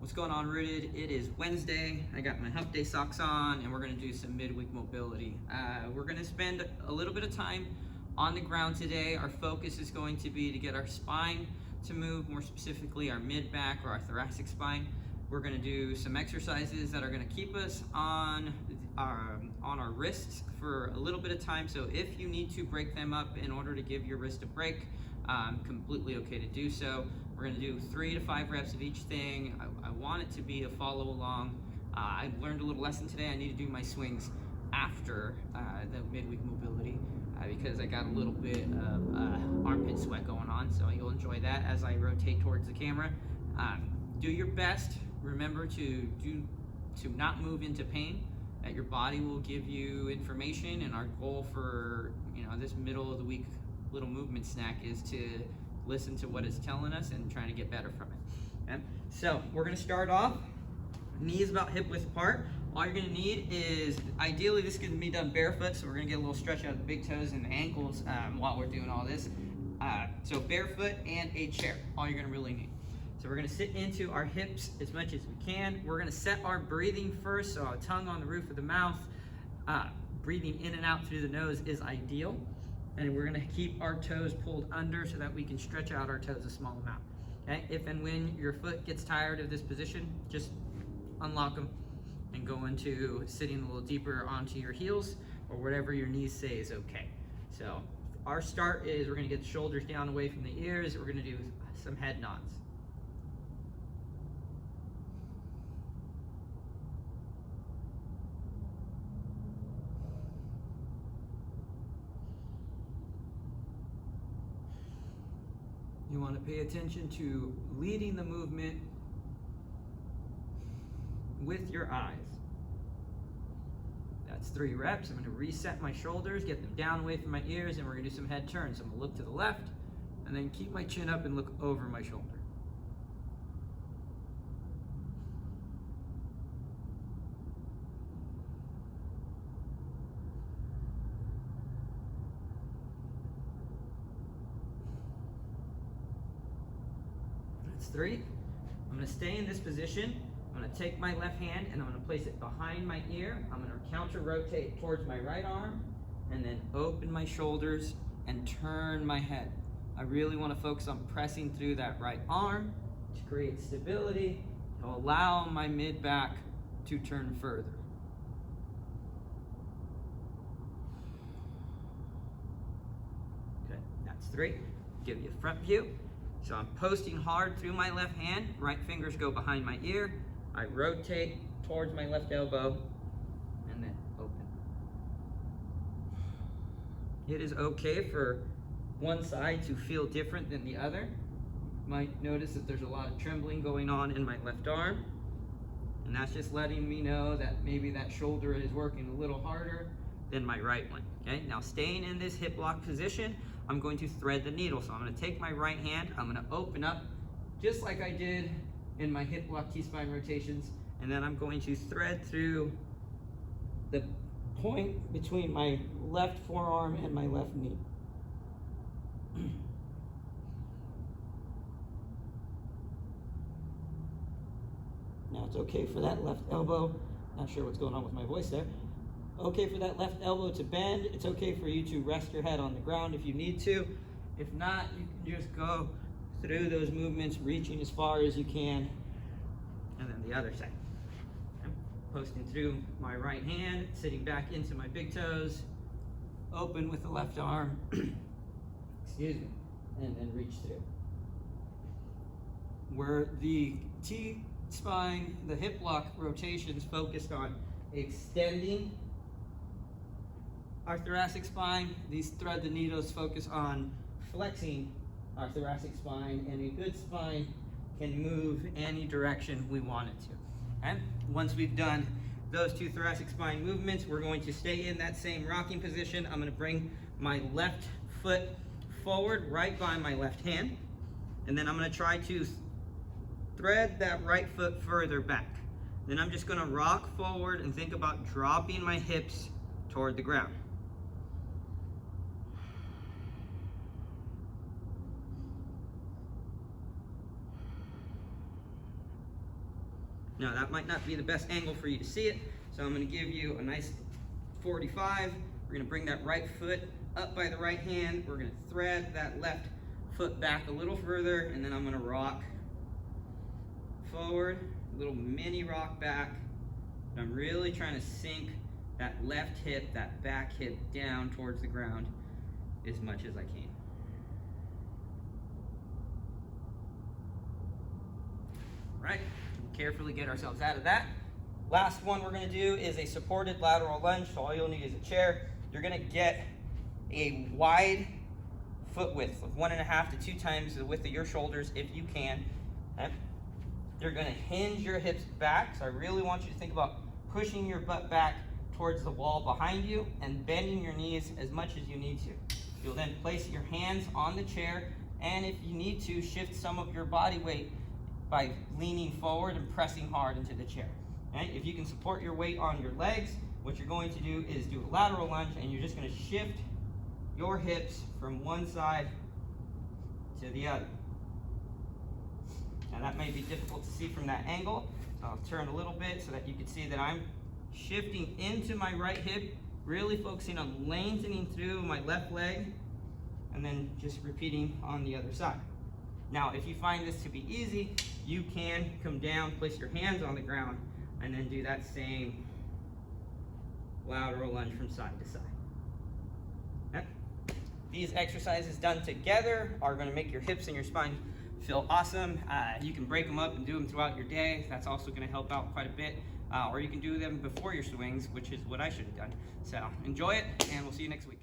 What's going on, Rooted? It is Wednesday. I got my hump day socks on and we're gonna do some midweek mobility. We're gonna spend a little bit of time on the ground today. Our focus is going to be to get our spine to move, more specifically our mid-back or our thoracic spine. We're gonna do some exercises that are gonna keep us on our wrists for a little bit of time. So if you need to break them up in order to give your wrist a break, completely okay to do so. We're gonna do 3 to 5 reps of each thing. I want it to be a follow along. I learned a little lesson today. I need to do my swings after the midweek mobility because I got a little bit of armpit sweat going on. So you'll enjoy that as I rotate towards the camera. Do your best. Remember to not move into pain. That your body will give you information, and our goal for this middle of the week little movement snack is to listen to what it's telling us and trying to get better from it. Okay? So we're gonna start off, knees about hip width apart. All you're gonna need is, ideally this can be done barefoot, so we're gonna get a little stretch out of the big toes and the ankles while we're doing all this. So barefoot and a chair, all you're gonna really need. So we're gonna sit into our hips as much as we can. We're gonna set our breathing first, so our tongue on the roof of the mouth. Breathing in and out through the nose is ideal. And we're gonna keep our toes pulled under so that we can stretch out our toes a small amount. Okay? If and when your foot gets tired of this position, just unlock them and go into sitting a little deeper onto your heels or whatever your knees say is okay. So our start is we're gonna get the shoulders down away from the ears. We're gonna do some head nods. You want to pay attention to leading the movement with your eyes. That's 3 reps. I'm going to reset my shoulders, get them down away from my ears, and we're going to do some head turns. I'm going to look to the left, and then keep my chin up and look over my shoulder. That's 3. I'm going to stay in this position. I'm going to take my left hand and I'm going to place it behind my ear. I'm going to counter rotate towards my right arm and then open my shoulders and turn my head. I really want to focus on pressing through that right arm to create stability, to allow my mid-back to turn further. Okay, that's 3. Give you a front view. So I'm posting hard through my left hand, right fingers go behind my ear, I rotate towards my left elbow, and then open. It is okay for one side to feel different than the other. You might notice that there's a lot of trembling going on in my left arm, and that's just letting me know that maybe that shoulder is working a little harder than my right one. Okay, now staying in this hip lock position, I'm going to thread the needle. So I'm going to take my right hand, I'm going to open up just like I did in my hip lock T-spine rotations, and then I'm going to thread through the point between my left forearm and my left knee. Now it's okay for that left elbow, not sure what's going on with my voice there. Okay for that left elbow to bend. It's okay for you to rest your head on the ground if you need to. If not, you can just go through those movements, reaching as far as you can. And then the other side. I'm posting through my right hand, sitting back into my big toes, open with the left arm, excuse me, and then reach through. Where the T-spine, the hip lock rotations focused on extending our thoracic spine, these thread the needles focus on flexing our thoracic spine, and a good spine can move any direction we want it to. Okay? Once we've done those 2 thoracic spine movements, we're going to stay in that same rocking position. I'm going to bring my left foot forward right by my left hand, and then I'm going to try to thread that right foot further back. Then I'm just going to rock forward and think about dropping my hips toward the ground. Now that might not be the best angle for you to see it, so I'm gonna give you a nice 45. We're gonna bring that right foot up by the right hand. We're gonna thread that left foot back a little further, and then I'm gonna rock forward, a little mini rock back. I'm really trying to sink that left hip, that back hip down towards the ground as much as I can. Right, carefully get ourselves out of that. Last one we're gonna do is a supported lateral lunge. So all you'll need is a chair. You're gonna get a wide foot width of 1.5 to 2 times the width of your shoulders if you can. Okay? You're gonna hinge your hips back. So I really want you to think about pushing your butt back towards the wall behind you and bending your knees as much as you need to. You'll then place your hands on the chair, and if you need to, shift some of your body weight by leaning forward and pressing hard into the chair. Right? If you can support your weight on your legs, what you're going to do is do a lateral lunge, and you're just going to shift your hips from one side to the other. Now that may be difficult to see from that angle, so I'll turn a little bit so that you can see that I'm shifting into my right hip, really focusing on lengthening through my left leg, and then just repeating on the other side. Now, if you find this to be easy, you can come down, place your hands on the ground, and then do that same lateral lunge from side to side. Okay? These exercises done together are going to make your hips and your spine feel awesome. You can break them up and do them throughout your day. That's also going to help out quite a bit. Or you can do them before your swings, which is what I should have done. So enjoy it, and we'll see you next week.